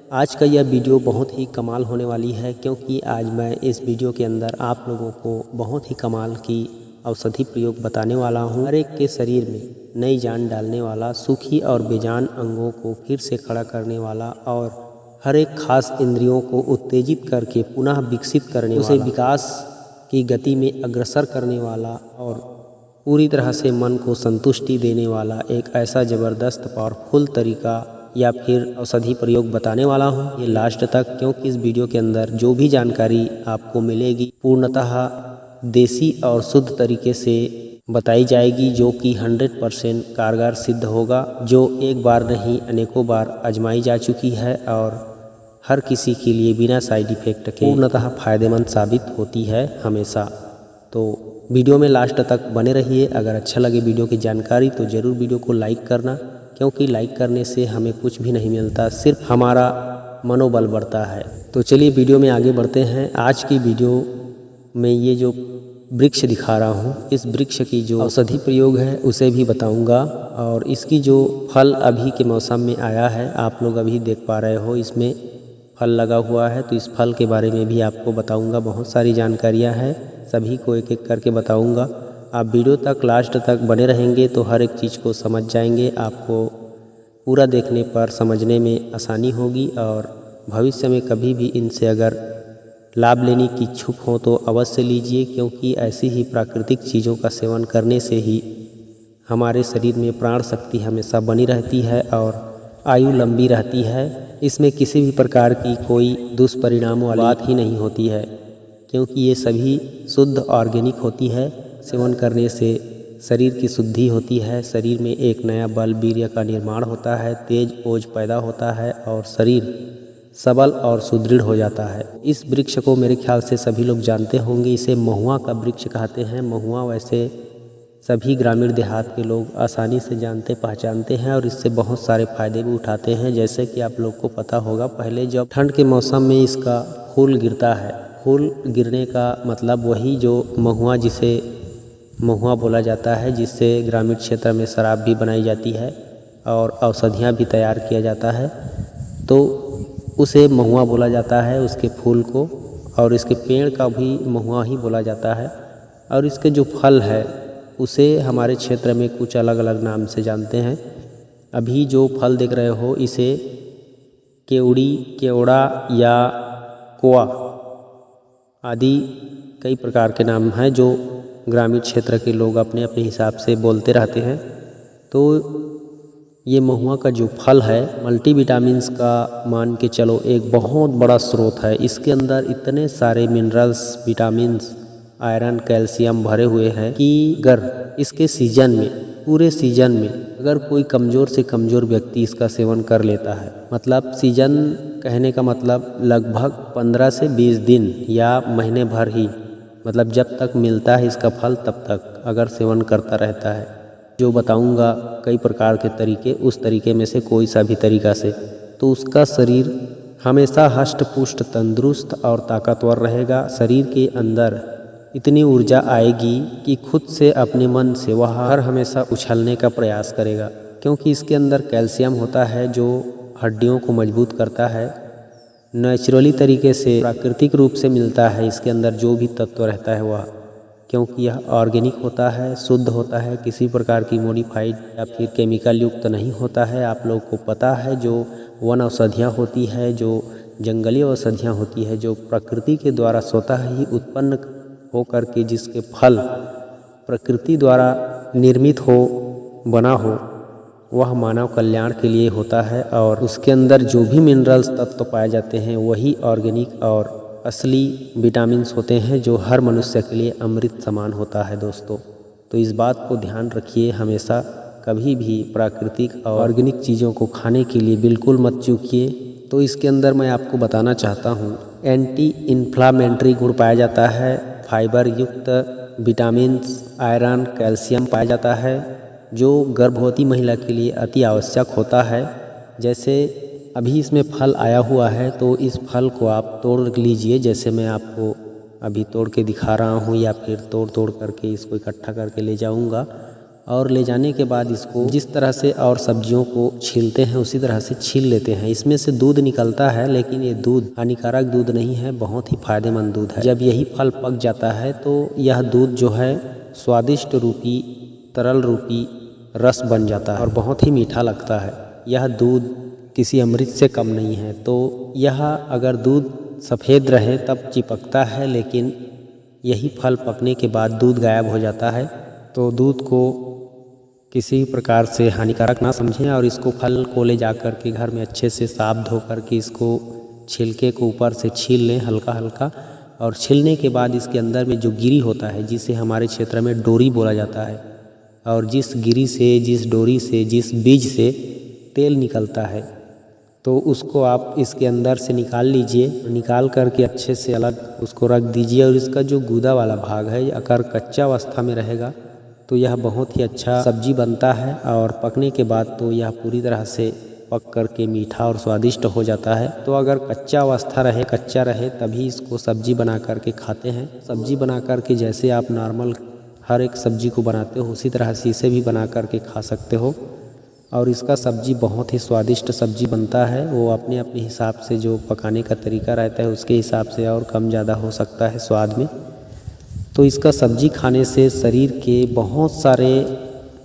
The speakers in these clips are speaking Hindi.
आज का यह वीडियो बहुत ही कमाल होने वाली है, क्योंकि आज मैं इस वीडियो के अंदर आप लोगों को बहुत ही कमाल की औषधि प्रयोग बताने वाला हूं। हर एक के शरीर में नई जान डालने वाला, सूखी और बेजान अंगों को फिर से खड़ा करने वाला और हर एक खास इंद्रियों को उत्तेजित करके पुनः विकसित करने वाला, उसे विकास की गति में अग्रसर करने वाला और पूरी तरह से मन को संतुष्टि देने वाला एक ऐसा ज़बरदस्त पावरफुल तरीका या फिर औषधि प्रयोग बताने वाला हूँ। ये लास्ट तक, क्योंकि इस वीडियो के अंदर जो भी जानकारी आपको मिलेगी पूर्णतः देसी और शुद्ध तरीके से बताई जाएगी, जो कि 100% कारगर सिद्ध होगा, जो एक बार नहीं अनेकों बार आजमाई जा चुकी है और हर किसी के लिए बिना साइड इफ़ेक्ट के पूर्णतः फ़ायदेमंद साबित होती है हमेशा। तो वीडियो में लास्ट तक बने रहिए। अगर अच्छा लगे वीडियो की जानकारी तो ज़रूर वीडियो को लाइक करना, क्योंकि लाइक करने से हमें कुछ भी नहीं मिलता, सिर्फ हमारा मनोबल बढ़ता है। तो चलिए वीडियो में आगे बढ़ते हैं। आज की वीडियो में ये जो वृक्ष दिखा रहा हूँ, इस वृक्ष की जो औषधि प्रयोग है उसे भी बताऊँगा, और इसकी जो फल अभी के मौसम में आया है, आप लोग अभी देख पा रहे हो इसमें फल लगा हुआ है, तो इस फल के बारे में भी आपको बताऊँगा। बहुत सारी जानकारियाँ हैं, सभी को एक एक करके बताऊंगा। आप वीडियो तक लास्ट तक बने रहेंगे तो हर एक चीज़ को समझ जाएंगे। आपको पूरा देखने पर समझने में आसानी होगी, और भविष्य में कभी भी इनसे अगर लाभ लेने की इच्छुक हो तो अवश्य लीजिए, क्योंकि ऐसी ही प्राकृतिक चीज़ों का सेवन करने से ही हमारे शरीर में प्राण शक्ति हमेशा बनी रहती है और आयु लंबी रहती है। इसमें किसी भी प्रकार की कोई दुष्परिणाम वाली बात ही नहीं होती है, क्योंकि ये सभी शुद्ध ऑर्गेनिक होती है। सेवन करने से शरीर की शुद्धि होती है, शरीर में एक नया बल वीर्य का निर्माण होता है, तेज ओज पैदा होता है और शरीर सबल और सुदृढ़ हो जाता है। इस वृक्ष को मेरे ख्याल से सभी लोग जानते होंगे, इसे महुआ का वृक्ष कहते हैं। महुआ वैसे सभी ग्रामीण देहात के लोग आसानी से जानते पहचानते हैं और इससे बहुत सारे फ़ायदे भी उठाते हैं। जैसे कि आप लोग को पता होगा, पहले जब ठंड के मौसम में इसका फूल गिरता है, फूल गिरने का मतलब वही जो महुआ, जिसे महुआ बोला जाता है, जिससे ग्रामीण क्षेत्र में शराब भी बनाई जाती है और औषधियाँ भी तैयार किया जाता है, तो उसे महुआ बोला जाता है, उसके फूल को। और इसके पेड़ का भी महुआ ही बोला जाता है। और इसके जो फल है उसे हमारे क्षेत्र में कुछ अलग अलग नाम से जानते हैं। अभी जो फल देख रहे हो इसे केवड़ी, केवड़ा या कोआ आदि कई प्रकार के नाम हैं, जो ग्रामीण क्षेत्र के लोग अपने अपने हिसाब से बोलते रहते हैं। तो ये महुआ का जो फल है, मल्टीविटामिन्स का मान के चलो एक बहुत बड़ा स्रोत है। इसके अंदर इतने सारे मिनरल्स, विटामिन्स, आयरन, कैल्शियम भरे हुए हैं कि अगर इसके सीजन में, पूरे सीजन में अगर कोई कमज़ोर से कमज़ोर व्यक्ति इसका सेवन कर लेता है, मतलब सीजन कहने का मतलब लगभग 15 से 20 दिन या महीने भर ही, मतलब जब तक मिलता है इसका फल तब तक अगर सेवन करता रहता है, जो बताऊंगा कई प्रकार के तरीके, उस तरीके में से कोई सा भी तरीका से, तो उसका शरीर हमेशा हष्ट पुष्ट, तंदुरुस्त और ताकतवर रहेगा। शरीर के अंदर इतनी ऊर्जा आएगी कि खुद से अपने मन से वह हर हमेशा उछलने का प्रयास करेगा, क्योंकि इसके अंदर कैल्शियम होता है जो हड्डियों को मजबूत करता है। नेचुरली तरीके से, प्राकृतिक रूप से मिलता है इसके अंदर जो भी तत्व रहता है वह, क्योंकि यह ऑर्गेनिक होता है, शुद्ध होता है, किसी प्रकार की मॉडिफाइड या फिर केमिकल युक्त नहीं होता है। आप लोग को पता है जो वन औषधियाँ होती है, जो जंगली औषधियाँ होती है, जो प्रकृति के द्वारा स्वतः ही उत्पन्न हो करके जिसके फल प्रकृति द्वारा निर्मित हो, बना हो, वह मानव कल्याण के लिए होता है। और उसके अंदर जो भी मिनरल्स तत्व पाए जाते हैं वही ऑर्गेनिक और असली विटामिन्स होते हैं, जो हर मनुष्य के लिए अमृत समान होता है दोस्तों। तो इस बात को ध्यान रखिए, हमेशा कभी भी प्राकृतिक और ऑर्गेनिक चीज़ों को खाने के लिए बिल्कुल मत चूकिए। तो इसके अंदर मैं आपको बताना चाहता हूँ, एंटी इन्फ्लामेटरी गुण पाया जाता है, फाइबर युक्त विटामिन्स, आयरन, कैल्शियम पाया जाता है, जो गर्भवती महिला के लिए अति आवश्यक होता है। जैसे अभी इसमें फल आया हुआ है, तो इस फल को आप तोड़ लीजिए, जैसे मैं आपको अभी तोड़ के दिखा रहा हूँ, या फिर तोड़ करके इसको इकट्ठा करके ले जाऊँगा। और ले जाने के बाद इसको जिस तरह से और सब्जियों को छीलते हैं उसी तरह से छील लेते हैं। इसमें से दूध निकलता है, लेकिन ये दूध हानिकारक दूध नहीं है, बहुत ही फायदेमंद दूध है। जब यही फल पक जाता है तो यह दूध जो है स्वादिष्ट रूपी, तरल रूपी रस बन जाता है और बहुत ही मीठा लगता है। यह दूध किसी अमृत से कम नहीं है। तो यह अगर दूध सफ़ेद रहे तब चिपकता है, लेकिन यही फल पकने के बाद दूध गायब हो जाता है। तो दूध को किसी प्रकार से हानिकारक ना समझें और इसको फल को ले जा कर के घर में अच्छे से साफ धो कर के इसको छिलके को ऊपर से छील लें हल्का हल्का। और छीलने के बाद इसके अंदर में जो गिरी होता है, जिसे हमारे क्षेत्र में डोरी बोला जाता है, और जिस गिरी से, जिस डोरी से, जिस बीज से तेल निकलता है, तो उसको आप इसके अंदर से निकाल लीजिए। निकाल करके अच्छे से अलग उसको रख दीजिए। और इसका जो गूदा वाला भाग है, अगर कच्चा अवस्था में रहेगा तो यह बहुत ही अच्छा सब्जी बनता है, और पकने के बाद तो यह पूरी तरह से पक करके मीठा और स्वादिष्ट हो जाता है। तो अगर कच्चा अवस्था रहे, कच्चा रहे, तभी इसको सब्जी बना करके खाते हैं। सब्जी बना करके जैसे आप नॉर्मल हर एक सब्जी को बनाते हो उसी तरह से इसे भी बना करके खा सकते हो। और इसका सब्जी बहुत ही स्वादिष्ट सब्जी बनता है। वो अपने अपने हिसाब से जो पकाने का तरीका रहता है उसके हिसाब से और कम ज़्यादा हो सकता है स्वाद में। तो इसका सब्जी खाने से शरीर के बहुत सारे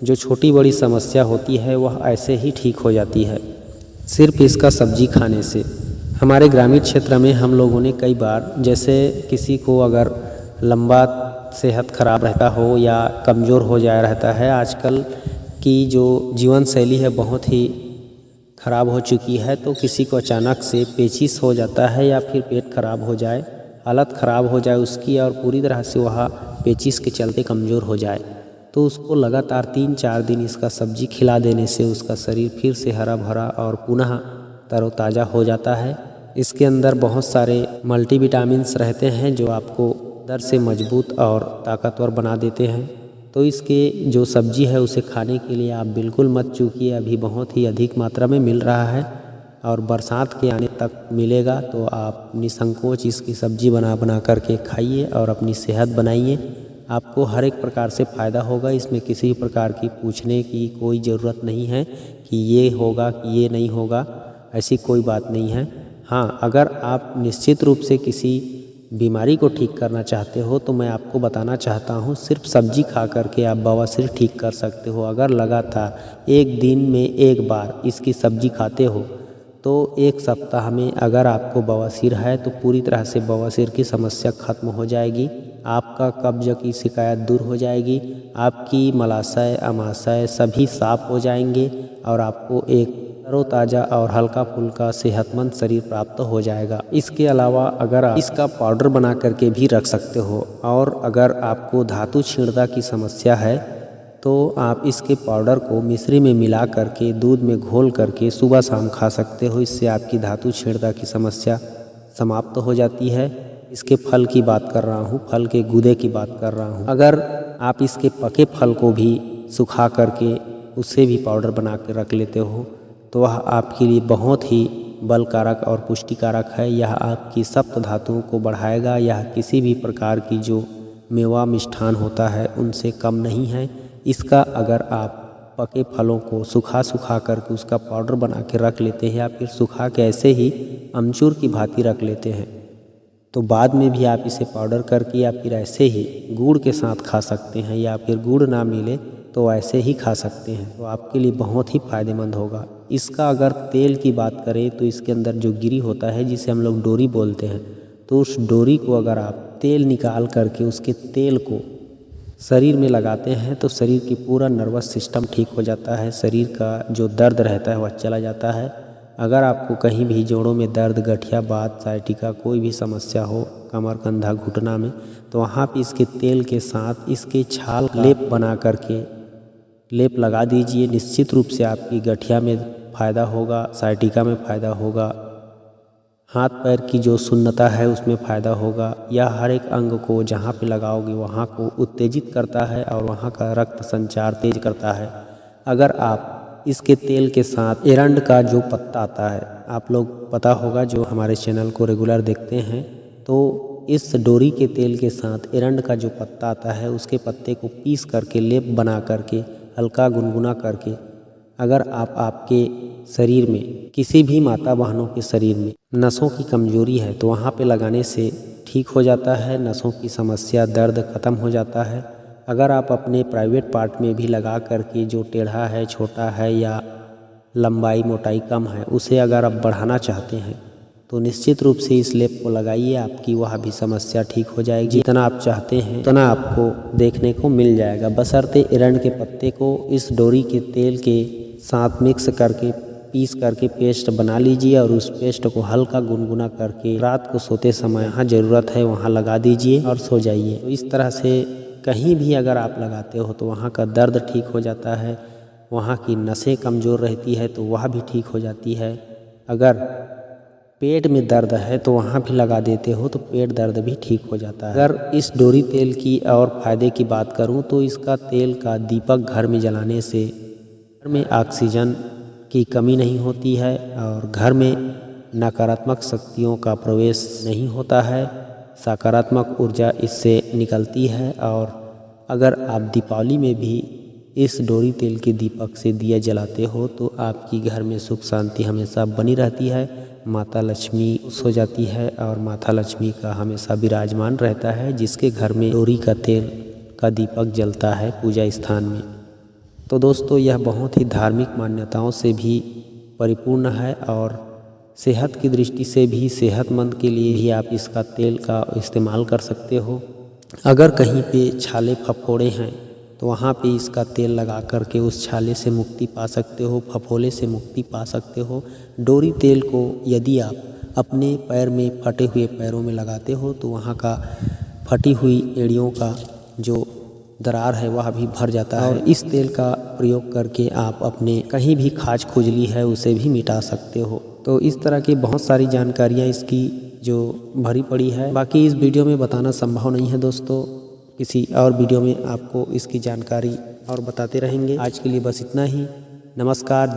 जो छोटी बड़ी समस्या होती है वह ऐसे ही ठीक हो जाती है, सिर्फ इसका सब्जी खाने से। हमारे ग्रामीण क्षेत्र में हम लोगों ने कई बार, जैसे किसी को अगर लंबा सेहत खराब रहता हो या कमज़ोर हो जाया रहता है, आजकल की जो जीवन शैली है बहुत ही ख़राब हो चुकी है, तो किसी को अचानक से पेचिश हो जाता है या फिर पेट खराब हो जाए, हालत ख़राब हो जाए उसकी, और पूरी तरह से वह पेचिश के चलते कमज़ोर हो जाए, तो उसको लगातार 3-4 दिन इसका सब्जी खिला देने से उसका शरीर फिर से हरा भरा और पुनः तरोताज़ा हो जाता है। इसके अंदर बहुत सारे मल्टीविटामिन्स रहते हैं जो आपको अंदर से मजबूत और ताकतवर बना देते हैं। तो इसके जो सब्जी है उसे खाने के लिए आप बिल्कुल मत चूकिए। अभी बहुत ही अधिक मात्रा में मिल रहा है और बरसात के आने तक मिलेगा, तो आप निसंकोच इसकी सब्जी बना करके खाइए और अपनी सेहत बनाइए। आपको हर एक प्रकार से फ़ायदा होगा। इसमें किसी प्रकार की पूछने की कोई ज़रूरत नहीं है कि ये होगा कि ये नहीं होगा, ऐसी कोई बात नहीं है। हाँ, अगर आप निश्चित रूप से किसी बीमारी को ठीक करना चाहते हो तो मैं आपको बताना चाहता हूँ, सिर्फ सब्जी खा करके आप बवासीर ठीक कर सकते हो। अगर लगातार एक दिन में एक बार इसकी सब्जी खाते हो तो एक सप्ताह में अगर आपको बवासीर है तो पूरी तरह से बवासीर की समस्या खत्म हो जाएगी। आपका कब्ज की शिकायत दूर हो जाएगी, आपकी मलाशय अमाशय सभी साफ हो जाएंगे और आपको एक तरोताज़ा और हल्का फुल्का सेहतमंद शरीर प्राप्त हो जाएगा। इसके अलावा अगर आप इसका पाउडर बना करके भी रख सकते हो, और अगर आपको धातु छीणता की समस्या है तो आप इसके पाउडर को मिश्री में मिला करके दूध में घोल करके सुबह शाम खा सकते हो। इससे आपकी धातु छीणता की समस्या समाप्त हो जाती है। इसके फल की बात कर रहा हूँ, फल के गूदे की बात कर रहा हूँ। अगर आप इसके पके फल को भी सुखा करके उससे भी पाउडर बना के रख लेते हो तो वह आपके लिए बहुत ही बलकारक और पुष्टिकारक है। यह आपकी सप्त धातुओं को बढ़ाएगा। यह किसी भी प्रकार की जो मेवा मिष्ठान होता है उनसे कम नहीं है। इसका अगर आप पके फलों को सुखा करके उसका पाउडर बना के रख लेते हैं या फिर सुखा के ऐसे ही अमचूर की भांति रख लेते हैं, तो बाद में भी आप इसे पाउडर करके या फिर ऐसे ही गुड़ के साथ खा सकते हैं, या फिर गुड़ ना मिले तो ऐसे ही खा सकते हैं, तो आपके लिए बहुत ही फ़ायदेमंद होगा। इसका अगर तेल की बात करें तो इसके अंदर जो गिरी होता है जिसे हम लोग डोरी बोलते हैं, तो उस डोरी को अगर आप तेल निकाल करके उसके तेल को शरीर में लगाते हैं तो शरीर की पूरा नर्वस सिस्टम ठीक हो जाता है। शरीर का जो दर्द रहता है वह चला जाता है। अगर आपको कहीं भी जोड़ों में दर्द, गठिया बात, साइटिका कोई भी समस्या हो, कमर कंधा घुटना में, तो वहाँ पे इसके तेल के साथ इसके छाल का लेप बना करके लेप लगा दीजिए। निश्चित रूप से आपकी गठिया में फ़ायदा होगा, साइटिका में फ़ायदा होगा, हाथ पैर की जो सुन्नता है उसमें फ़ायदा होगा। यह हर एक अंग को जहाँ पे लगाओगे वहाँ को उत्तेजित करता है और वहाँ का रक्त संचार तेज करता है। अगर आप इसके तेल के साथ एरंड का जो पत्ता आता है, आप लोग पता होगा जो हमारे चैनल को रेगुलर देखते हैं, तो इस डोरी के तेल के साथ एरंड का जो पत्ता आता है उसके पत्ते को पीस करके लेप बना करके हल्का गुनगुना करके अगर आप आपके शरीर में किसी भी माता बहनों के शरीर में नसों की कमजोरी है तो वहाँ पे लगाने से ठीक हो जाता है। नसों की समस्या, दर्द ख़त्म हो जाता है। अगर आप अपने प्राइवेट पार्ट में भी लगा करके जो टेढ़ा है, छोटा है या लंबाई मोटाई कम है उसे अगर आप बढ़ाना चाहते हैं तो निश्चित रूप से इस लेप को लगाइए, आपकी वह भी समस्या ठीक हो जाएगी। जितना आप चाहते हैं उतना आपको देखने को मिल जाएगा। बशर्ते एरंड के पत्ते को इस डोरी के तेल के साथ मिक्स करके पीस करके पेस्ट बना लीजिए और उस पेस्ट को हल्का गुनगुना करके रात को सोते समय जहाँ ज़रूरत है वहाँ लगा दीजिए और सो जाइए। तो इस तरह से कहीं भी अगर आप लगाते हो तो वहाँ का दर्द ठीक हो जाता है, वहाँ की नसें कमज़ोर रहती है तो वह भी ठीक हो जाती है। अगर पेट में दर्द है तो वहाँ भी लगा देते हो तो पेट दर्द भी ठीक हो जाता है। अगर इस डोरी तेल की और फ़ायदे की बात करूँ तो इसका तेल का दीपक घर में जलाने से घर में ऑक्सीजन की कमी नहीं होती है और घर में नकारात्मक शक्तियों का प्रवेश नहीं होता है, सकारात्मक ऊर्जा इससे निकलती है। और अगर आप दीपावली में भी इस डोरी तेल के दीपक से दिया जलाते हो तो आपकी घर में सुख शांति हमेशा बनी रहती है, माता लक्ष्मी खुश हो जाती है और माता लक्ष्मी का हमेशा विराजमान रहता है। जिसके घर में डोरी का तेल का दीपक जलता है पूजा स्थान में। तो दोस्तों यह बहुत ही धार्मिक मान्यताओं से भी परिपूर्ण है और सेहत की दृष्टि से भी, सेहतमंद के लिए भी आप इसका तेल का इस्तेमाल कर सकते हो। अगर कहीं पे छाले फफोड़े हैं तो वहाँ पे इसका तेल लगा करके उस छाले से मुक्ति पा सकते हो, फफोले से मुक्ति पा सकते हो। डोरी तेल को यदि आप अपने पैर में, फटे हुए पैरों में लगाते हो तो वहाँ का फटी हुई एड़ियों का जो दरार है वह भी भर जाता है। और इस तेल का प्रयोग करके आप अपने कहीं भी खाज खुजली है उसे भी मिटा सकते हो। तो इस तरह की बहुत सारी जानकारियाँ इसकी जो भरी पड़ी है, बाकी इस वीडियो में बताना संभव नहीं है दोस्तों। किसी और वीडियो में आपको इसकी जानकारी और बताते रहेंगे। आज के लिए बस इतना ही। नमस्कार।